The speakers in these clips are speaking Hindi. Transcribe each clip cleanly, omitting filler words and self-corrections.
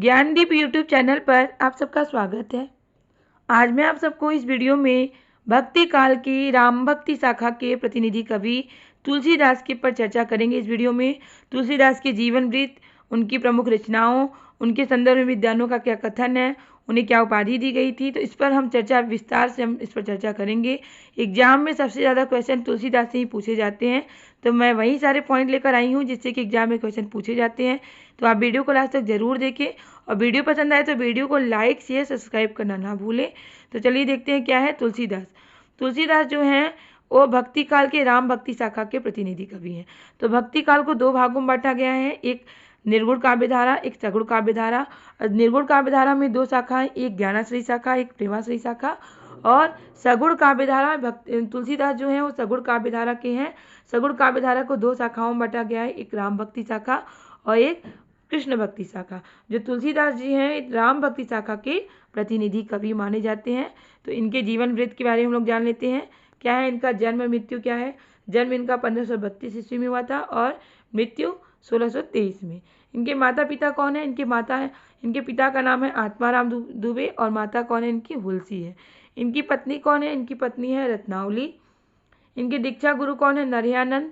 ज्ञानदीप यूट्यूब चैनल पर आप सबका स्वागत है। आज मैं आप सबको इस वीडियो में भक्ति काल की राम भक्ति शाखा के प्रतिनिधि कवि तुलसीदास के पर चर्चा करेंगे। इस वीडियो में तुलसीदास के जीवन वृत्त, उनकी प्रमुख रचनाओं, उनके संदर्भ में विद्वानों का क्या कथन है, उन्हें क्या उपाधि दी गई थी, तो इस पर हम विस्तार से हम इस पर चर्चा करेंगे। एग्जाम में सबसे ज़्यादा क्वेश्चन तुलसीदास से ही पूछे जाते हैं, तो मैं वही सारे पॉइंट लेकर आई हूँ जिससे कि एग्जाम में क्वेश्चन पूछे जाते हैं। तो आप वीडियो को लास्ट तक जरूर देखें और वीडियो पसंद आए तो वीडियो को लाइक शेयर सब्सक्राइब करना ना भूलें। तो चलिए देखते हैं क्या है तुलसीदास। तुलसीदास जो हैं वो भक्ति काल के राम भक्ति शाखा के प्रतिनिधि कवि हैं। तो भक्ति काल को दो भागों में बांटा गया है, एक निर्गुण काव्य धारा, एक सगुण काव्य धारा। निर्गुण काव्य धारा में दो शाखाएं, एक ज्ञानाश्रयी शाखा, एक प्रेमाश्रयी शाखा। और सगुण काव्य धारा तुलसीदास जो है वो सगुण काव्य धारा के हैं। सगुण काव्य धारा को दो शाखाओं में बांटा गया है, एक राम भक्ति शाखा और एक कृष्ण भक्ति शाखा। जो तुलसीदास जी हैं राम भक्ति शाखा के प्रतिनिधि कवि माने जाते हैं। तो इनके जीवन वृत्त के बारे में हम लोग जान लेते हैं। क्या है इनका जन्म, मृत्यु क्या है। जन्म इनका 1532 ईस्वी में हुआ था और मृत्यु 1623 में। इनके माता पिता कौन है। इनके पिता का नाम है आत्माराम दुबे और माता कौन है इनकी हुलसी है। इनकी पत्नी कौन है, इनकी पत्नी है रत्नावली। इनके दीक्षा गुरु कौन है, नरहयानंद।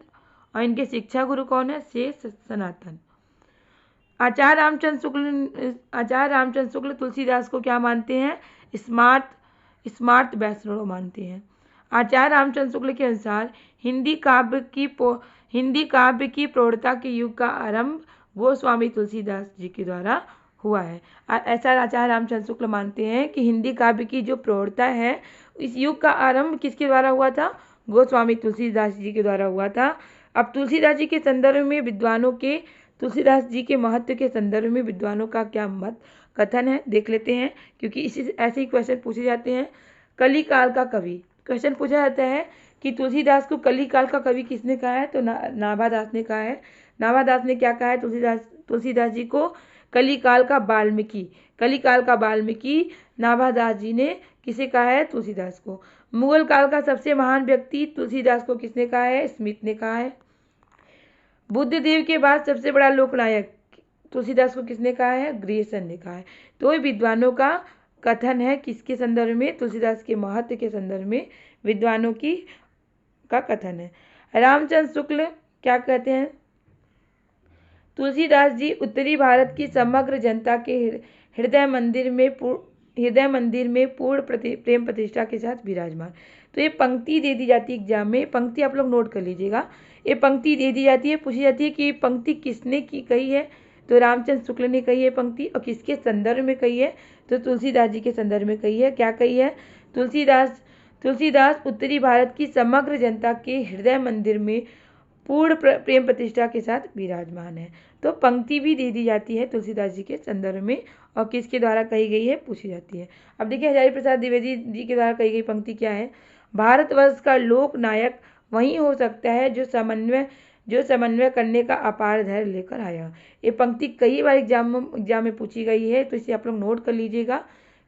और इनके शिक्षा गुरु कौन है, शेष सनातन। आचार्य रामचंद्र शुक्ल तुलसीदास को क्या मानते हैं, स्मार्त वैष्णव मानते हैं। आचार्य रामचंद्र शुक्ल के अनुसार हिंदी काव्य की प्रौढ़ता के युग का आरंभ गोस्वामी तुलसीदास जी के द्वारा हुआ है। ऐसा आचार्य रामचंद्र शुक्ल मानते हैं कि हिंदी काव्य की जो प्रौढ़ता है इस युग का आरंभ किसके द्वारा हुआ था, गोस्वामी तुलसीदास जी के द्वारा हुआ था। अब तुलसीदास जी के संदर्भ में विद्वानों के तुलसीदास जी के महत्व के संदर्भ में विद्वानों का क्या मत कथन है देख लेते हैं, क्योंकि इसी ऐसे ही क्वेश्चन पूछे जाते हैं। कली काल का कवि क्वेश्चन पूछा जाता है कि तुलसीदास को कली काल का कवि किसने कहा है, तो नाभादास ने कहा है। नाभादास ने क्या कहा है तुलसीदास जी को, कली काल का वाल्मीकि नाभादास जी ने किसे कहा है, तुलसीदास को। मुगल काल का सबसे महान व्यक्ति तुलसीदास को किसने कहा है, स्मिथ ने कहा है। बुद्ध देव के बाद सबसे बड़ा लोकनायक तुलसीदास को किसने कहा है, ग्रियर्सन ने कहा है। तो विद्वानों का कथन है किसके संदर्भ में, तुलसीदास के महत्व के संदर्भ में विद्वानों का कथन है। रामचंद्र शुक्ल क्या कहते हैं, तुलसीदास जी उत्तरी भारत की समग्र जनता के हृदय मंदिर में पूर्ण प्रेम प्रतिष्ठा के साथ विराजमान। तो ये पंक्ति दे दी जाती है एग्जाम में, पंक्ति आप लोग नोट कर लीजिएगा। ये पंक्ति दे दी जाती है, पूछी जाती है कि पंक्ति किसने की कही है, तो रामचंद्र शुक्ल ने कही है पंक्ति। और किसके संदर्भ में कही है, तो तुलसीदास जी के संदर्भ में कही है। क्या कही है, तुलसीदास उत्तरी भारत की समग्र जनता के हृदय मंदिर में पूर्ण प्रेम प्रतिष्ठा के साथ विराजमान है। तो पंक्ति भी दे दी जाती है तुलसीदास जी के संदर्भ में और किसके द्वारा कही गई है पूछी जाती है। अब देखिए हजारी प्रसाद द्विवेदी जी के द्वारा कही गई पंक्ति क्या है, भारतवर्ष का लोक नायक वही हो सकता है जो समन्वय करने का अपार धैर्य लेकर आया। ये पंक्ति कई बार एग्जाम में पूछी गई है, तो इसे आप लोग नोट कर लीजिएगा,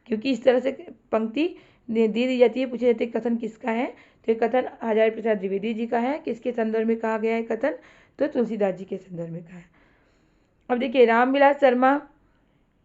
क्योंकि इस तरह से पंक्ति दे दी जाती है, पूछी जाती है कथन किसका है, तो ये कथन हजारी प्रसाद द्विवेदी जी का है। किसके संदर्भ में कहा गया है कथन, तो तुलसीदास जी के संदर्भ में कहा है। अब देखिए रामविलास शर्मा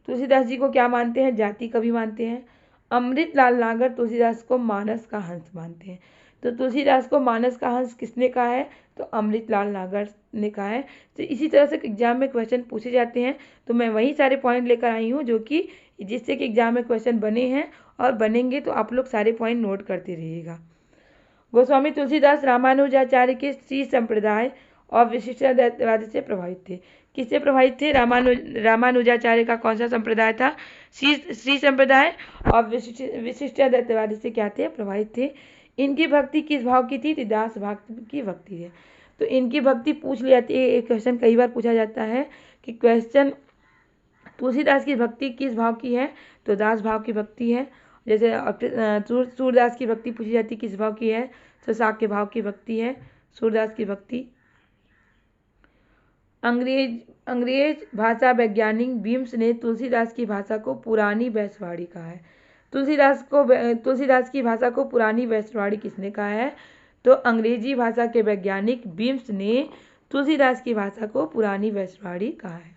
तुलसीदास जी को क्या मानते हैं, जाति कवि मानते हैं। अमृतलाल नागर तुलसीदास को मानस का हंस मानते हैं। तो तुलसीदास को मानस का हंस किसने कहा है, तो अमृतलाल नागर ने कहा है। तो इसी तरह से एग्जाम में क्वेश्चन पूछे जाते हैं, तो मैं वही सारे पॉइंट लेकर आई हूँ जो कि जिससे कि एग्जाम में क्वेश्चन बने हैं और बनेंगे, तो आप लोग सारे पॉइंट नोट करते रहिएगा। गोस्वामी तुलसीदास रामानुजाचार्य के श्री संप्रदाय और विशिष्टाद्वैतवाद से प्रभावित थे। किससे प्रभावित थे, रामानुजाचार्य का कौन सा संप्रदाय था, श्री संप्रदाय और विशिष्टाद्वैतवाद से क्या थे, प्रभावित थे। इनकी भक्ति किस भाव की थी, दास भक्त की भक्ति है। तो इनकी भक्ति पूछ ली जाती है, एक क्वेश्चन कई बार पूछा जाता है कि क्वेश्चन तुलसीदास की भक्ति किस भाव की है, तो दास भाव की भक्ति है। जैसे सूरदास की भक्ति पूछी जाती किस भाव की है, तो शाक्य भाव की भक्ति है सूरदास की भक्ति। अंग्रेज भाषा वैज्ञानिक बीम्स ने तुलसीदास की भाषा को पुरानी वैश्यवाड़ी कहा है। तुलसीदास की भाषा को पुरानी वैश्यवाड़ी किसने कहा है, तो अंग्रेजी भाषा के वैज्ञानिक बीम्स ने तुलसीदास की भाषा को पुरानी वैश्यवाड़ी कहा है।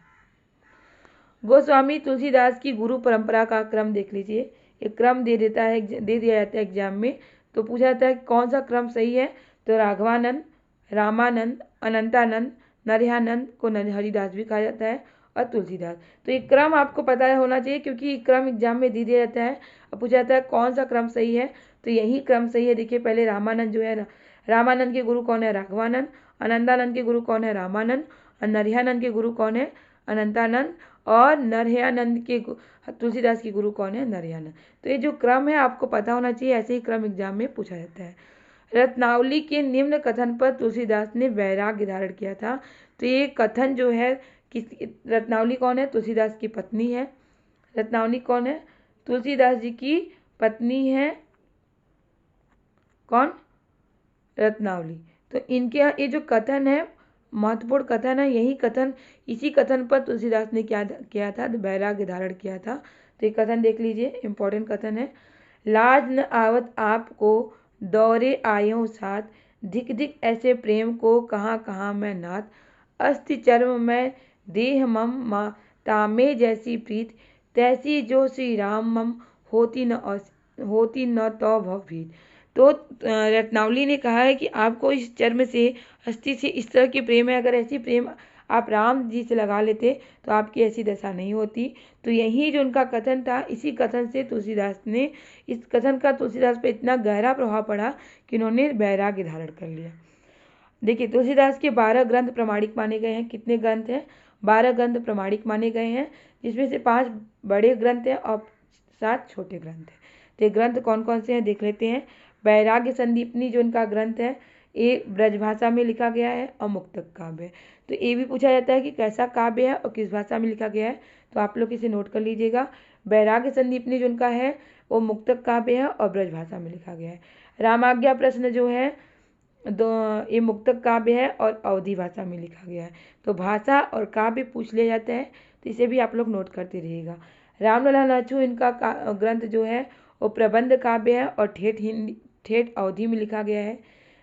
गोस्वामी तुलसीदास की गुरु परंपरा का क्रम देख लीजिए। एक क्रम दे दिया जाता है एग्जाम में, तो पूछा जाता है कौन सा क्रम सही है, तो राघवानंद, रामानंद, अनंतानंद, नरहयानंद को हरिदास भी कहा जाता है, और तुलसीदास। तो ये क्रम आपको पता होना चाहिए, क्योंकि क्रम एग्जाम में दे दिया जाता है और पूछा जाता है कौन सा क्रम सही है, तो यही क्रम सही है। देखिए पहले रामानंद जो है, रामानंद के गुरु कौन है, राघवानंद। अनंतानंद के गुरु कौन है, रामानंद। और नरहयानंद के गुरु कौन है, अनंतानंद। और नरहयानंद के तुलसीदास के गुरु कौन है, नरहयानंद। तो ये जो क्रम है आपको पता होना चाहिए, ऐसे ही क्रम एग्जाम में पूछा जाता है। रत्नावली के निम्न कथन पर तुलसीदास ने वैराग्य धारण किया था। तो ये कथन जो है, किस रत्नावली कौन है, तुलसीदास की पत्नी है। रत्नावली कौन है, तुलसीदास जी की पत्नी है, कौन, रत्नावली। तो इनके ये जो कथन है महत्वपूर्ण कथन है, यही कथन, इसी कथन पर तुलसीदास ने क्या किया था, वैराग्य धारण किया था। तो ये कथन देख लीजिए, इंपॉर्टेंट कथन है। लाज न आवत आपको दौरे आयो साथ, धिक धिक ऐसे प्रेम को कहाँ कहाँ मैं नाथ, अस्थि चर्म में देह मम तामे जैसी प्रीत, तैसी जो श्री राम मम होती न तो भव भीत। तो रत्नावली ने कहा है कि आपको इस चर्म से, अस्थि से इस तरह की प्रेम है, अगर ऐसी प्रेम आप राम जी से लगा लेते तो आपकी ऐसी दशा नहीं होती। तो यही जो उनका कथन था, इसी कथन से तुलसीदास ने, इस कथन का तुलसीदास पे इतना गहरा प्रभाव पड़ा कि उन्होंने वैराग्य धारण कर लिया। देखिए तुलसीदास के 12 ग्रंथ प्रमाणिक माने गए हैं। कितने ग्रंथ हैं, 12 ग्रंथ प्रमाणिक माने गए हैं, जिसमें से 5 बड़े ग्रंथ हैं और 7 छोटे ग्रंथ हैं। तो ये ग्रंथ कौन कौन से हैं देख लेते हैं। वैराग्य संदीपनी जो इनका ग्रंथ है, ये ब्रजभाषा में लिखा गया है और मुक्तक काव्य है। तो ये भी पूछा जाता है कि कैसा काव्य है और किस भाषा में लिखा गया है, तो आप लोग इसे नोट कर लीजिएगा। वैराग्य संदीपनी जो उनका है वो मुक्तक काव्य है और ब्रजभाषा में लिखा गया है। रामाज्ञा प्रश्न जो है ये मुक्तक काव्य है और अवधी भाषा में लिखा गया है। तो भाषा और काव्य पूछ लिया जाता है, तो इसे भी आप लोग नोट करते रहिएगा। रामलला लाचू इनका ग्रंथ जो है वो प्रबंध काव्य है और ठेठ अवधी में लिखा गया है।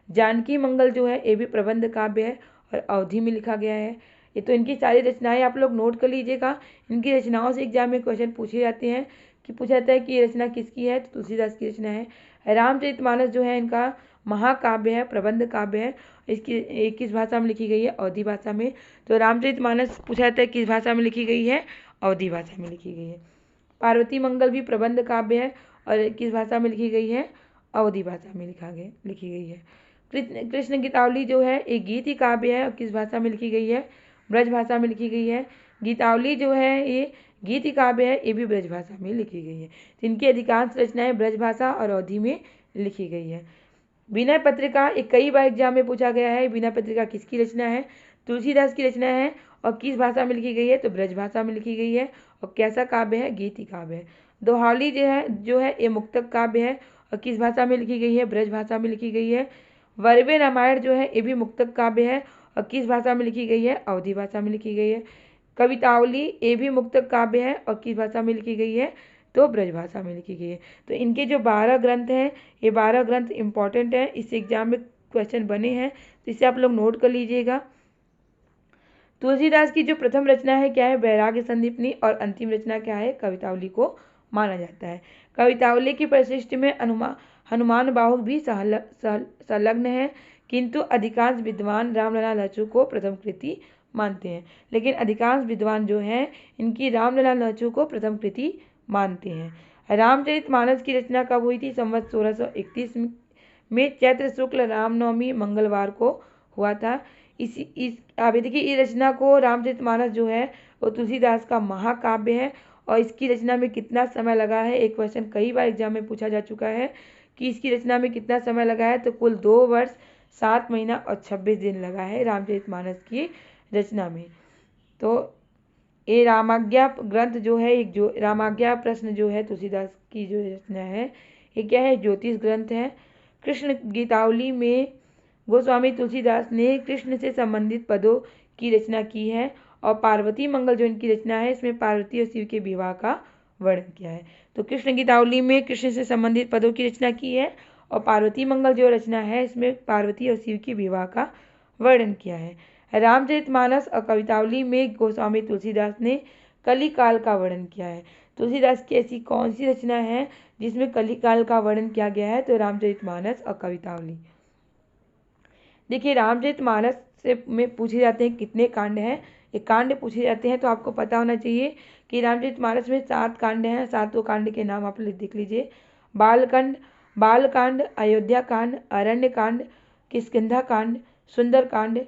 जानकी मंगल जो है ये भी प्रबंध काव्य है और अवधी में लिखा गया है। ये तो इनकी सारी रचनाएं आप लोग नोट कर लीजिएगा। इनकी रचनाओं से एग्जाम में क्वेश्चन पूछे जाते हैं, कि पूछा जाता है कि ये रचना किसकी है, तो तुलसीदास की रचना है। रामचरितमानस जो है इनका महाकाव्य है, प्रबंध काव्य है। इसकी किस भाषा में लिखी गई है, अवधी भाषा में। तो रामचरितमानस पूछा जाता है किस भाषा में लिखी गई है, अवधी भाषा में लिखी गई है। पार्वती मंगल भी प्रबंध काव्य है और किस भाषा में लिखी गई है, अवधी भाषा में लिखी गई है। कृष्ण गीतावली जो है एक गीत ही काव्य है और किस भाषा में लिखी गई है, ब्रज भाषा में लिखी गई है। गीतावली जो है ये गीत ही काव्य है, ये भी ब्रज भाषा में लिखी गई है। तो इनकी अधिकांश रचनाएं ब्रज भाषा और अवधी में लिखी गई है। विनय पत्रिका एक कई बार एग्जाम में पूछा गया है। विनय पत्रिका किसकी रचना है, तुलसीदास की रचना है और किस भाषा में लिखी गई है, तो ब्रज भाषा में लिखी गई है और कैसा काव्य है, गीति काव्य है। दोहावली जो है ये मुक्तक काव्य है और किस भाषा में लिखी गई है, ब्रज भाषा में लिखी गई है। वर्वे रामायण जो है ये भी मुक्तक काव्य है और किस भाषा में लिखी गई है, अवधी भाषा में लिखी गई है। कवितावली ये भी मुक्तक काव्य है और किस भाषा में लिखी गई है, तो ब्रज भाषा में लिखी गई है। तो इनके जो 12 ग्रंथ हैं, ये 12 ग्रंथ इंपॉर्टेंट हैं, इस एग्जाम में क्वेश्चन बने हैं, तो इसे आप लोग नोट कर लीजिएगा। तुलसीदास की जो प्रथम रचना है क्या है, वैराग्य संदीपनी, और अंतिम रचना क्या है, कवितावली को माना जाता है। कवितावली की परिशिष्ट में हनुमान बाहुक भी संलग्न है, किंतु अधिकांश विद्वान रामलला लाचू को प्रथम कृति मानते हैं। लेकिन अधिकांश विद्वान जो हैं इनकी रामलला लाचू को प्रथम कृति मानते हैं। रामचरितमानस की रचना कब हुई थी, संवत 1631 में चैत्र शुक्ल रामनवमी मंगलवार को हुआ था। देखिए इस रचना को, रामचरितमानस जो है वो तुलसीदास का महाकाव्य है और इसकी रचना में कितना समय लगा है, एक क्वेश्चन कई बार एग्जाम में पूछा जा चुका है कि इसकी रचना में कितना समय लगा है, तो कुल 2 वर्ष 7 महीना और 26 दिन लगा है रामचरितमानस की रचना में। तो ये रामाज्ञा ग्रंथ जो है, एक जो रामाज्ञा प्रश्न जो है तुलसीदास की जो रचना है, ये क्या है, ज्योतिष ग्रंथ है। कृष्ण गीतावली में गोस्वामी तुलसीदास ने कृष्ण से संबंधित पदों की रचना की है और पार्वती मंगल जो इनकी रचना है, इसमें पार्वती और शिव के विवाह का वर्णन किया है। तो कृष्ण गीतावली में कृष्ण से संबंधित पदों की रचना की है और पार्वती मंगल जो रचना है, इसमें पार्वती और शिव के विवाह का वर्णन किया है। रामचरितमानस और कवितावली में गोस्वामी तुलसीदास ने कली काल का वर्णन किया है। तुलसीदास की ऐसी कौन सी रचना है जिसमें कली काल का वर्णन किया गया है? तो रामचरितमानस और कवितावली। देखिए रामचरितमानस से में पूछे जाते हैं कितने कांड हैं, ये कांड पूछे जाते हैं तो आपको पता होना चाहिए कि रामचरितमानस में 7 कांड हैं। 7 कांड के नाम आप देख लीजिए। बालकांड, अयोध्या कांड, अरण्य कांड, किष्किंधा कांड, सुंदर कांड,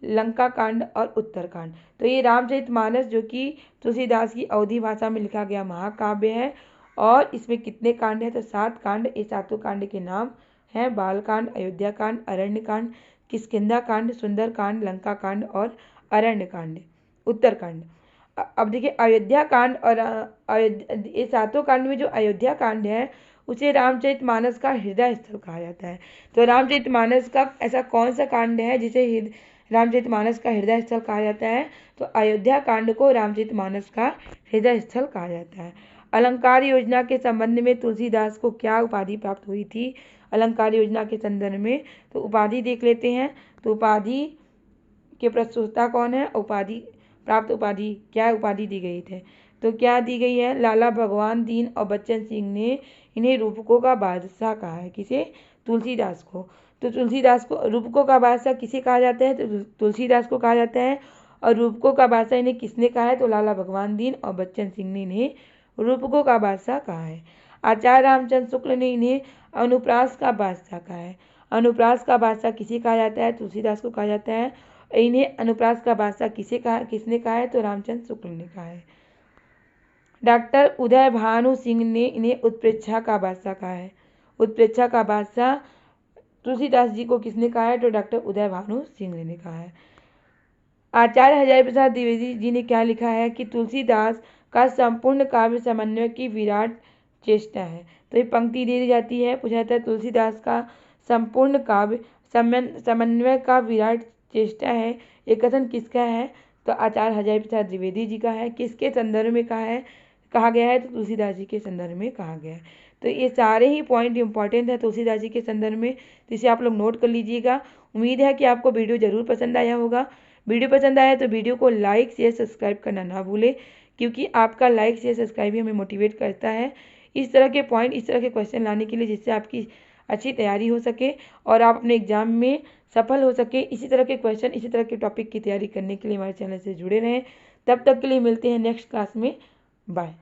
लंका कांड और उत्तरकांड। तो ये रामचरितमानस जो कि तुलसीदास की अवधी भाषा में लिखा गया महाकाव्य है और इसमें कितने कांड हैं? तो 7 कांड। ये 7 कांड के नाम हैं बालकांड, अयोध्या कांड, अरण्य कांड, किष्किंधा कांड, सुंदर कांड, लंका कांड और अरण्य कांड, उत्तरकांड। अब देखिए अयोध्या कांड और ये 7 कांड में जो अयोध्या कांड है उसे रामचरितमानस का हृदय स्थल कहा जाता है। तो रामचरितमानस का ऐसा कौन सा कांड है जिसे रामचरितमानस का हृदय स्थल कहा जाता है? तो अयोध्या कांड को रामचरितमानस का हृदय स्थल कहा जाता है। अलंकार योजना के संबंध में तुलसीदास को क्या उपाधि प्राप्त हुई थी? अलंकार योजना के संदर्भ में तो उपाधि देख लेते हैं। तो उपाधि के प्रस्तुता कौन है? प्राप्त उपाधि क्या उपाधि दी गई थे? तो क्या दी गई है? लाला भगवान दीन और बच्चन सिंह ने इन्हें रूपकों का बादशाह कहा है। किसे? तुलसीदास को। तो तुलसीदास को रूपकों का बादशाह किसे कहा जाता है? तो तुलसीदास को कहा जाता है। और रूपकों का बादशाह इन्हें किसने कहा है? तो लाला भगवान दीन और बच्चन सिंह ने इन्हें रूपकों का बादशाह कहा है। आचार्य रामचंद्र शुक्ल ने इन्हें अनुप्रास का बादशाह कहा है। अनुप्रास का बादशाह किसे कहा जाता है? तुलसीदास को कहा जाता है। इन्हें अनुप्रास का बादशाह किसने कहा है? तो रामचंद्र शुक्ल ने कहा है। डॉक्टर उदय भानु सिंह ने इन्हें उत्प्रेक्षा का बादशाह कहा है। उत्प्रेक्षा का बादशाह तुलसीदास जी को किसने कहा है? तो डॉक्टर उदय भानु सिंह ने कहा है। आचार्य हजारी प्रसाद द्विवेदी जी ने क्या लिखा है कि तुलसीदास का संपूर्ण काव्य समन्वय की विराट चेष्टा है। तो ये पंक्ति दे दी जाती है, पूछा जाता है तुलसीदास का संपूर्ण काव्य समन्वय का विराट चेष्टा है। ये कथन किसका है? तो आचार्य हजारी प्रसाद द्विवेदी जी का है। किसके संदर्भ में कहा गया है? तो तुलसीदास जी के संदर्भ में कहा गया है। तो ये सारे ही पॉइंट इंपॉर्टेंट है तुलसीदास जी के संदर्भ में, तो इसे आप लोग नोट कर लीजिएगा। उम्मीद है कि आपको वीडियो जरूर पसंद आया होगा। वीडियो पसंद आया तो वीडियो को लाइक शेयर सब्सक्राइब करना ना भूलें, क्योंकि आपका लाइक शेयर सब्सक्राइब ही हमें मोटिवेट करता है इस तरह के पॉइंट, इस तरह के क्वेश्चन लाने के लिए, जिससे आपकी अच्छी तैयारी हो सके और आप अपने एग्जाम में सफल हो सके। इसी तरह के क्वेश्चन, इसी तरह के टॉपिक की तैयारी करने के लिए हमारे चैनल से जुड़े रहें। तब तक के लिए मिलते हैं नेक्स्ट क्लास में। बाय।